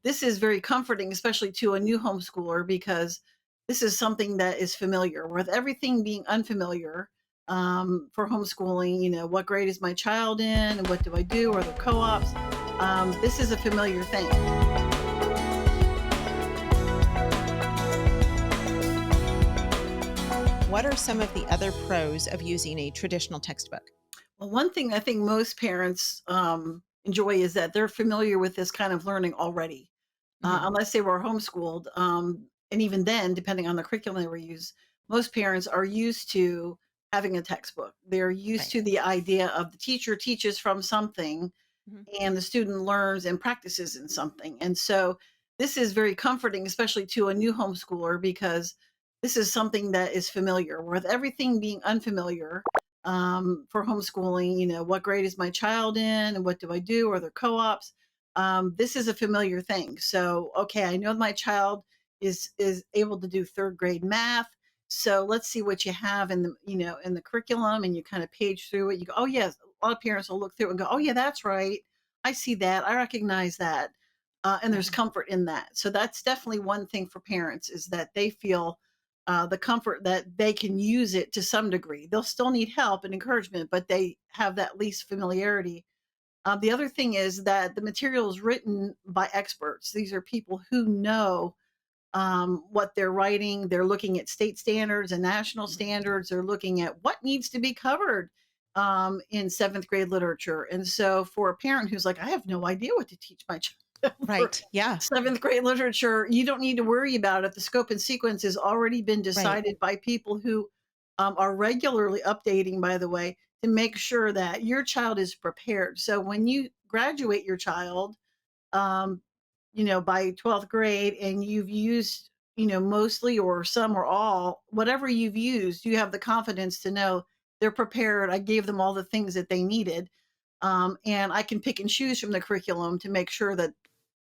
this is very comforting, especially to a new homeschooler, because this is something that is familiar. With everything being unfamiliar for homeschooling, what grade is my child in, and what do I do? Are there co-ops? This is a familiar thing. What are some of the other pros of using a traditional textbook? Well, one thing I think most parents enjoy is that they're familiar with this kind of learning already, Mhm. unless they were homeschooled. And even then, depending on the curriculum they were used, most parents are used to having a textbook. They're used Right. to the idea of the teacher teaches from something Mhm. and the student learns and practices in something. And so this is very comforting, especially to a new homeschooler, because this is something that is familiar. With everything being unfamiliar for homeschooling, what grade is my child in, and what do I do? Are there co-ops? This is a familiar thing. So, okay, I know my child is able to do third grade math. So let's see what you have in the curriculum, and you kind of page through it. You go, oh yes, a lot of parents will look through it and go, oh yeah, that's right. I see that. I recognize that. And Yeah. there's comfort in that. So that's definitely one thing for parents, is that they feel the comfort that they can use it to some degree. They'll still need help and encouragement, but they have that least familiarity. The other thing is that the material is written by experts. These are people who know what they're writing. They're looking at state standards and national standards. They're looking at what needs to be covered in seventh grade literature. And so, for a parent who's like, I have no idea what to teach my child for Right. Yeah. seventh grade literature, you don't need to worry about it. The scope and sequence has already been Right. decided by people who are regularly updating, by the way, to make sure that your child is prepared. So, when you graduate your child, um, by 12th grade, and you've used, mostly or some or all, whatever you've used, you have the confidence to know they're prepared. I gave them all the things that they needed. And I can pick and choose from the curriculum to make sure that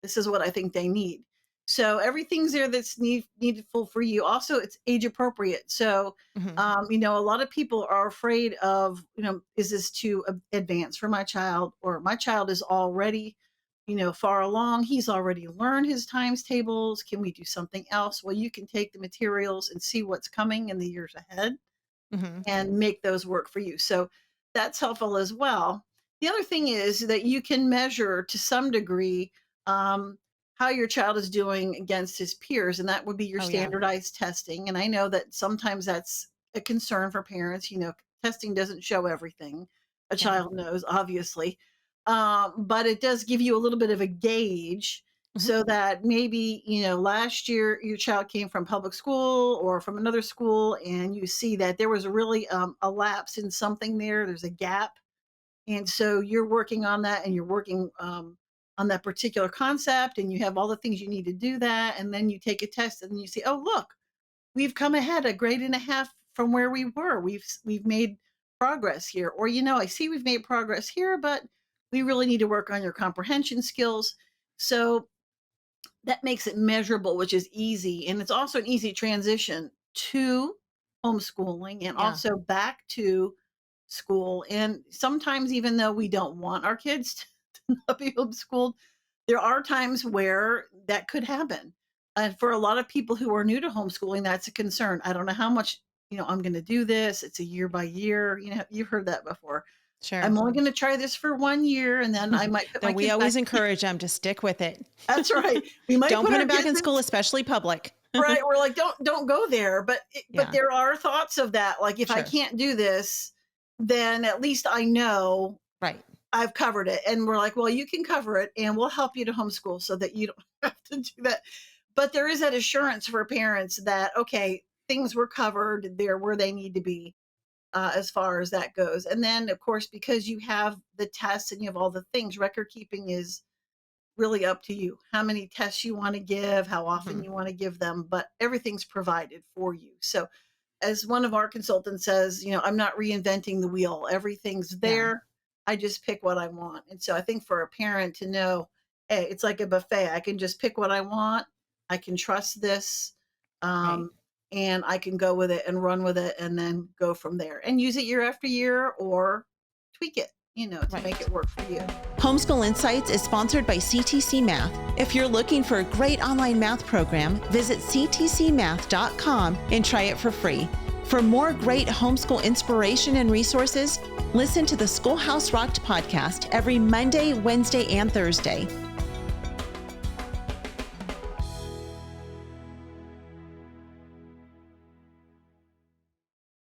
this is what I think they need. So everything's there that's needful for you. Also, it's age appropriate. So, Mhm. a lot of people are afraid of, is this too advanced for my child, or my child is already, far along. He's already learned his times tables. Can we do something else? Well, you can take the materials and see what's coming in the years ahead Mhm. and make those work for you. So that's helpful as well. The other thing is that you can measure to some degree how your child is doing against his peers, and that would be your Oh, yeah. standardized testing. And I know that sometimes that's a concern for parents. Testing doesn't show everything a Yeah. child knows, obviously, but it does give you a little bit of a gauge, Mhm. so that maybe, last year your child came from public school or from another school, and you see that there was really a lapse in something there. There's a gap. And so you're working on that, and you're working on that particular concept, and you have all the things you need to do that. And then you take a test, and you see, oh, look, we've come ahead a grade and a half from where we were. We've made progress here. Or, I see we've made progress here, but we really need to work on your comprehension skills. So that makes it measurable, which is easy. And it's also an easy transition to homeschooling and Yeah. also back to school. And sometimes, even though we don't want our kids to not be homeschooled, there are times where that could happen. And for a lot of people who are new to homeschooling, that's a concern. I don't know how much, I'm going to do this. It's a year by year. You've heard that before. Sure. I'm only going to try this for 1 year, and then I might put Though my we kids back. always encourage them to stick with it. That's right. We might Don't put put our them back kids in in. school, especially public. Right, we're like, "Don't go there," but Yeah. there are thoughts of that, like, if I Sure. can't do this, then at least I know Right. I've covered it. And we're like, "Well, you can cover it, and we'll help you to homeschool so that you don't have to do that." But there is that assurance for parents that, okay, things were covered, they're where they need to be, as far as that goes. And then, of course, because you have the tests and you have all the things, record keeping is really up to you. How many tests you want to give, how often Mhm. you want to give them, but everything's provided for you. So, as one of our consultants says, I'm not reinventing the wheel. Everything's Yeah. there. I just pick what I want. And so I think for a parent to know, hey, it's like a buffet. I can just pick what I want. I can trust this. Right. Um, and I can go with it and run with it, and then go from there and use it year after year, or tweak it. to make Right. it work for you. Homeschool Insights is sponsored by CTC Math. If you're looking for a great online math program, visit ctcmath.com and try it for free. For more great homeschool inspiration and resources, listen to the Schoolhouse Rocked podcast every Monday, Wednesday, and Thursday.